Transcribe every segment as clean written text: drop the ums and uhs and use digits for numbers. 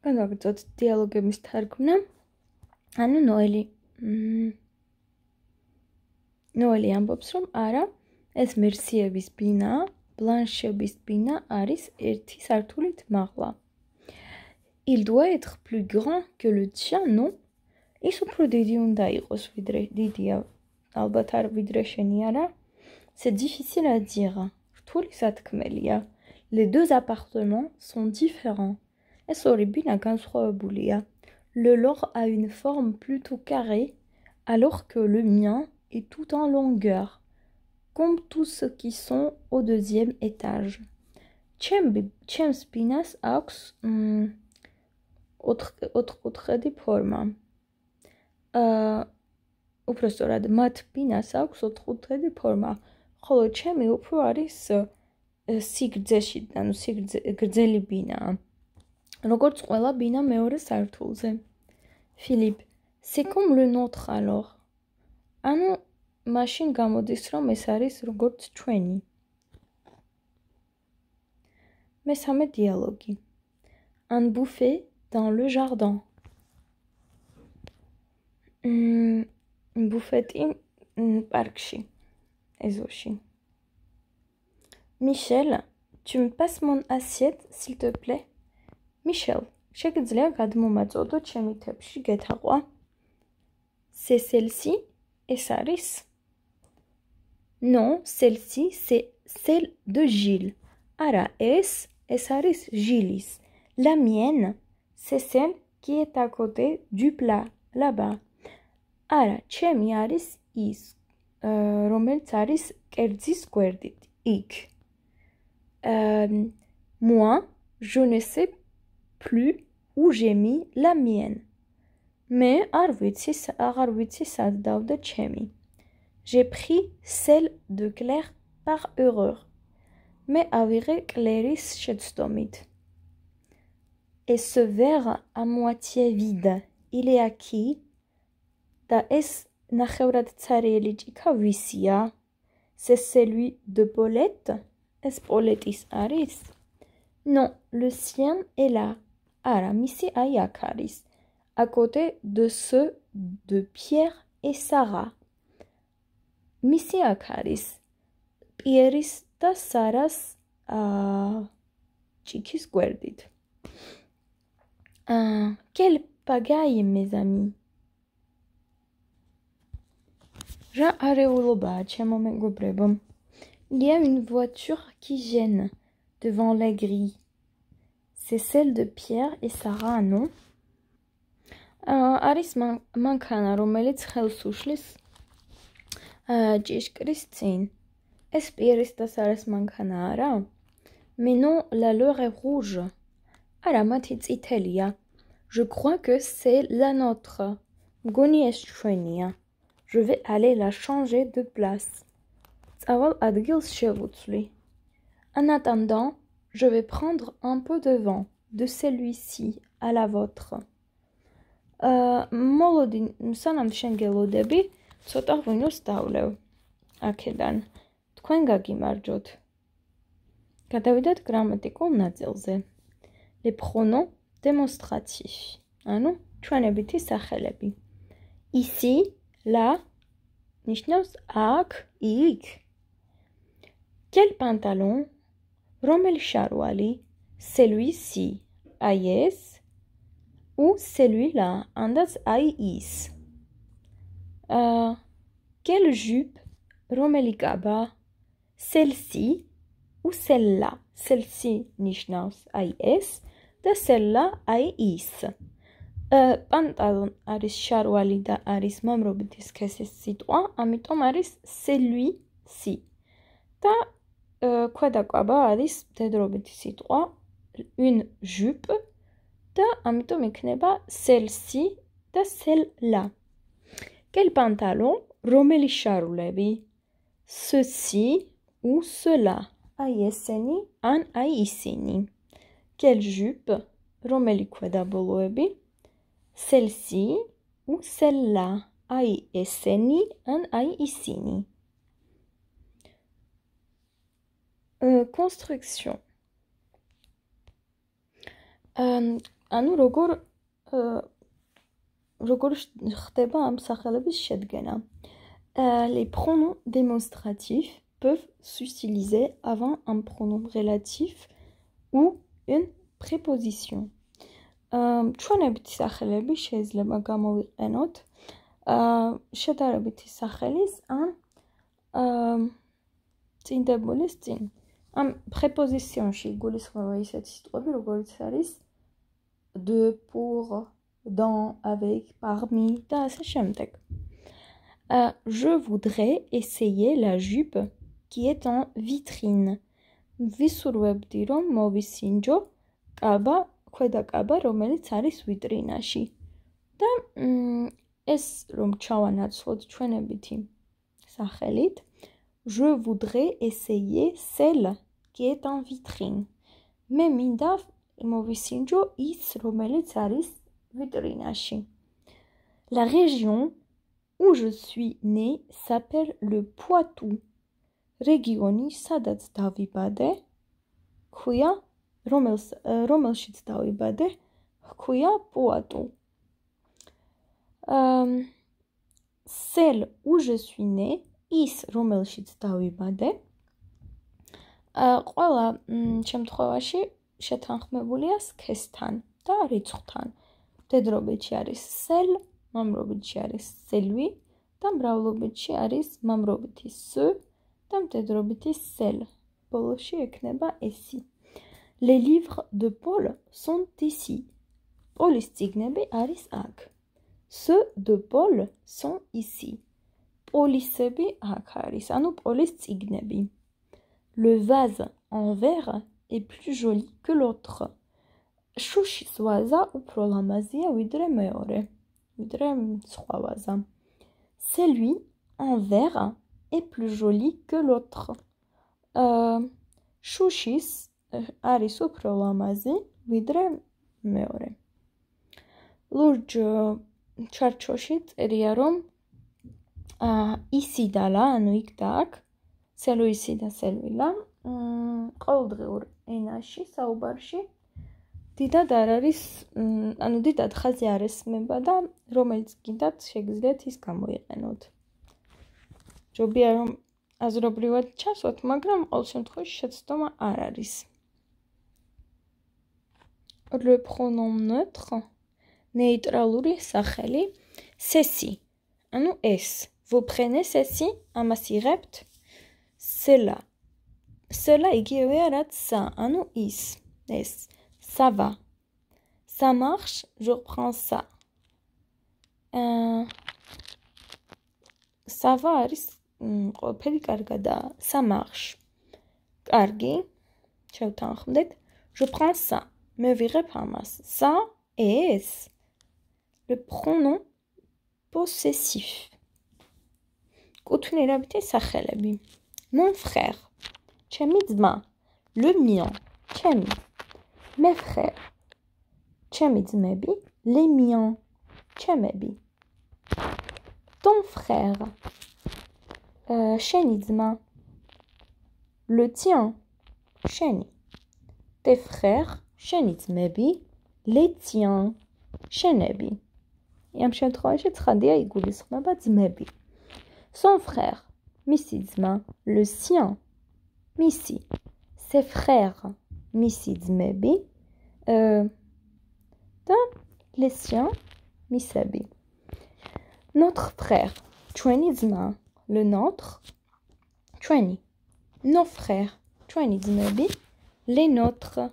განვაგრძოთ დიალოგების თარგმნა. ანუ ნოელი ამბობს, რომ არა, ეს მერსიების ბინაა, ბლანშების ბინა არის ერთი სართულით მაღლა. Il doit être plus grand que le tien, non? ის უფრო დიდი უნდა იყოს, ვიდრე დიდია, ალბათ არ ვიდრე შენი, არა? C'est difficile à dire. რთული სათქმელია. Les deux appartements sont différents. ეს ორი ბინა განსხვავებულია. Le leur a une forme plutôt carrée, alors que le mien est tout en longueur, comme tous ceux qui sont au deuxième étage. Ჩემს ბინას აქვს ოთხკუთხედი ფორმა. უпростоრად, მათ ბინას აქვს ოთხკუთხედი ფორმა, ხოლო ჩემი უფრო არის სიგრძეში, ანუ გრძელი ბინაა. როგორც ყველა ბინა მეორე სართულზე. Philippe, c'est comme le nôtre alors. ანუ მაშინ გამოდის, რომ ეს არის როგორც ჩვენი. მესამე დიალოგი. Un buffet dans le jardin. Bufeti parkში, ეზოში. Michel, tu me passes mon assiette, s'il te plaît? Michel, შეგიძლია გადმომაწოდო ჩემი თეფში გეთაყვა? C'est celle-ci? ეს არის? Non, celle-ci, c'est celle de Gilles. არა, ეს არის Gilles. La mienne, c'est celle qui est à côté du plat, là-bas. არა, ჩემი არის ის, რომელიც არის კერძის გვერდით, იქ. Moi, je ne sais plus où j'ai mis la mienne. მე აღარ ვიცი სად დავდა ჩემი. J'ai pris celle de Claire par erreur. მე ავიღე კლერის შეცდომით. Et ce verre à moitié vide, il est à qui? და ეს ნახევრად ცარიელი ჭიქა ვისია? C'est celui de Paulette? ეს პოლეტის არის? Non, le sien est là. არა, მისი აი აქ არის. À côté de ceux de Pierre et Sarah. მისი აქ არის. პიერის და სარას ჭიქის გვერდით. Quelle pagaille, mes amis. რა არეულობაა, ჩემო მეგობრებო. Il y a une voiture qui gêne devant les grilles. C'est celle de Pierre et Sarah, non? არის მანქანა, რომელიც ხელს უშლის ჭიშკრის წინ. ეს პიერის და სარას მანქანა არა? Mais non, la leur est rouge. არა, მათი წითელია. Je crois que c'est la nôtre. მგონი ეს ჩვენია. Je vais aller la changer de place. წავალ ადგილს შევუცვლი. En attendant, je vais prendre un peu de vent de celui-ci à la vôtre. მოლოდი, სანამ შენ გელოდები, ცოტა ღვინოს დავლევ. აქედან. თქვენ გაგიმარჯოთ. გადავიდეთ გრამატიკულ ნაწილზე. Les pronoms démonstratifs. ანუ ჩვენებითი სახელები. Ici, là, ნიშნავს აქ, იქ. Quel pantalon? რომელი შარვალი? Celui-ci, აი ეს. Ou celui-là, ანდაც აი ის. Quelle jupe? რომელი კაბა? Celle-ci ou celle-là. Celle-ci ნიშნავს აი ეს და celle-là აი ის. Pantalon არის შარვალი და არის მამრობითი სქესის სიტყვა, ამიტომ არის celui-ci. და ქვედა კვაბა არის მდედრობითი სიტყვა, une jupe და ამიტომ იქნება celle-ci და celle-là. Quel pantalon? რომელი შარვლები? Ceci ou cela. აი ესენი, ან აი ისინი. Quelle jupe? რომელი ქვედაბოლოები? Celle-ci ou celle-là. აი ესენი, ან აი ისინი. Construction. ანუ როგორ ხდება ამ სახელების შედგენა? Les pronoms démonstratifs peuvent s'utiliser avant un pronom relatif ou une préposition. ჩვენებითი სახელები შეიძლება გამოვიყენოთ შედარებითი სახელის ან წინდებულის წინ. ამ prépositionში იგულისხმება ისეთი სიტყვები, როგორიც არის de, pour, dans, avec, parmi და ასე შემდეგ. Je voudrais essayer la jupe qui est en vitrine. ვისურვებდი რომ მოვისინჯო კაბა, ქვედა კაბა, რომელიც არის ვიტრინაში. და ეს რომ ჩავანაცვლოთ ჩვენებითი სახელით, je voudrais essayer celle qui est en vitrine. მე მინდა მოვისინჯო ის, რომელიც არის ვიტრინაში. La région où je suis née s'appelle le Poitou. რეგიონი, სადაც დავიბადე, ჰქვია, რომელშიც დავიბადე, ჰქვია პუატუ. Celle où je suis née, ის, რომელშიც დავიბადე, ყველა შემთხვევაში შეთანხმებულია სქესთან და რიცხვთან. მდედრობითში არის celle, მამრობითში არის celui და მრავლობითში არის მამრობითი ce და მდედრობითი celle. ბოლოში ექნება ესი. Les livres de Paul sont ici. Paulis წიგნები არის აქ. Ceux de Paul sont ici. Paulisები აქ არის, ანუ Paulis წიგნები. Le vase en verre est plus joli que l'autre. შუშის ვაზა უფრო ლამაზია ვიდრე მეორე, ვიდრე სხვა ვაზა. Celui en verre est plus joli que l'autre. შუშის არის უფრო ლამაზი ვიდრე მეორე. ლურჯ ჩარჩოში წერია რომ ისი და ლა, ანუ იქ და აქ, სელუისი და სელვილა, ყოველდღიურ ენაში, საუბარში დიდად არ არის, ანუ დიდად ხაზი არ ესმება და რომელიც გინდათ შეგიძლიათ ის გამოიყენოთ. ჯობია რომ აზრობრივად ჩასვათ, მაგრამ ყოველ შემთხვევაში შეცდომა არ არის. Le pronom neutre, ნეიტრალური სახელი, ceci, ანუ ეს. Vous prenez ceci, ამას იღებთ, cela. Cela იგივეა რაც ça, ანუ ის, ეს. Ça va. Ça marche, je reprends ça. Ça va არის ყველაფერი კარგადაა. Ça marche. კარგი, შევთანხმდეთ. Je prends ça. მე ვიღებ ამას. Ça est le pronom possessif. კუთვნილებითი სახელები. Mon frère. ჩემი ძმა. Le mien. ჩემი. Mes frères. ჩემი ძმები. Les miens. ჩემები. Ton frère. შენი ძმა. Le tien. შენი. Tes frères. შენი ძმები. Les tiens. შენები. ამ შემთხვევაში ცხადია იგულისხმება ძმები. Son frère. მისი ძმა. Le sien. მისი. Ses frères. მისი ძმები. და les siens. მისები. Notre frère. ჩვენი ძმა. Le nôtre. ჩვენი. Nos frères. ჩვენი ძმები. Les nôtres.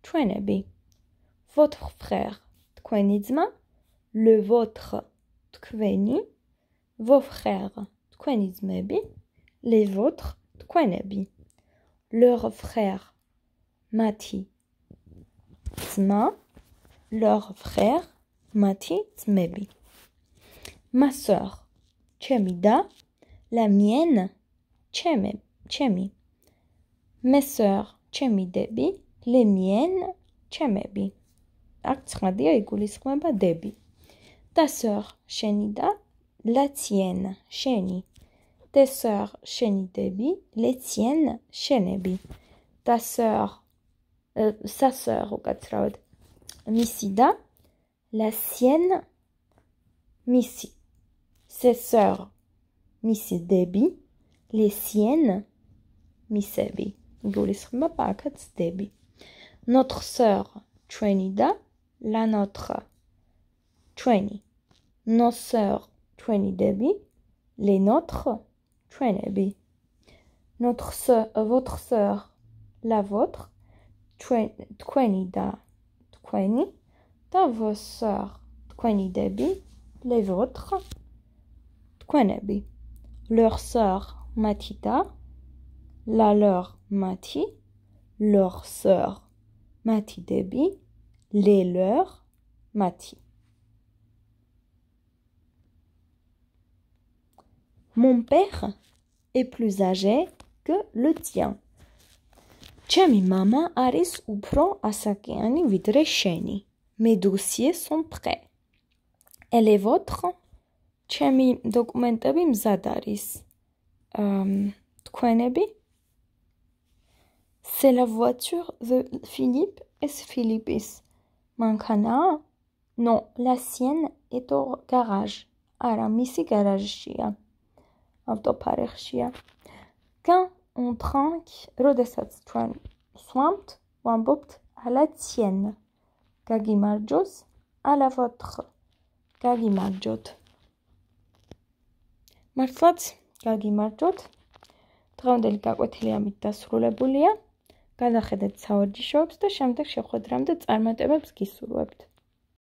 ჩვენები. Votre frère. თქვენი ძმა. Le vôtre. თქვენი. Vos frères. თქვენი ძმები. Les vôtres. თქვენები. Leur frère. მათი ძმა. Leur frère. მათი ძმები. Ma sœur. ჩემი და. La mienne. ჩემი. Mes sœurs. ჩემი დები. Les miennes. ჩემები. აქ ცხადია იგულისხმება დები. Ta sœur. შენი და. La tienne. შენი. Tes sœurs. შენი დები. Les tiennes. შენები. Ta sœur. Sa sœur. უკაცრავად. მისი და la sienne მისი ses sœurs მისი დები les siennes მისები გულისხმობა აქაც დები notre sœur ჩვენი და la nôtre ჩვენი nos sœurs ჩვენი დები les nôtres ჩვენები notre sœur votre sœur la vôtre თქვენი და თქვენი და vos sœurs თქვენი დები les vôtres თქვენები leur sœur მათი და la leur მათი leur sœur მათი დები les leur მათი mon père est plus âgé que le tien ჩემი მამა არის უფრო ასაკიანი ვიდრე შენი. Mes dossiers sont prêts. Et les vôtres? ჩემი დოკუმენტები მზად არის. თქვენები? C'est la voiture de Philippe et Philippis. მანქანაა? Non, la sienne est au garage. არა, მისი გარაჟშია. ავტოფარეხშია. Quand on trinque, როდესაც ჩვენ სვამთ, ვამბობთ à la tienne. გაგიმარჯოს, à la vôtre. გაგიმარჯოთ. მართლაც გაგიმარჯოთ. დღევანდელი გაკვეთილი ამით დასრულებულია. გადახედეთ სავარჯიშოებს და შემდეგ შეხვედრამდე წარმატებებს გისურვებთ.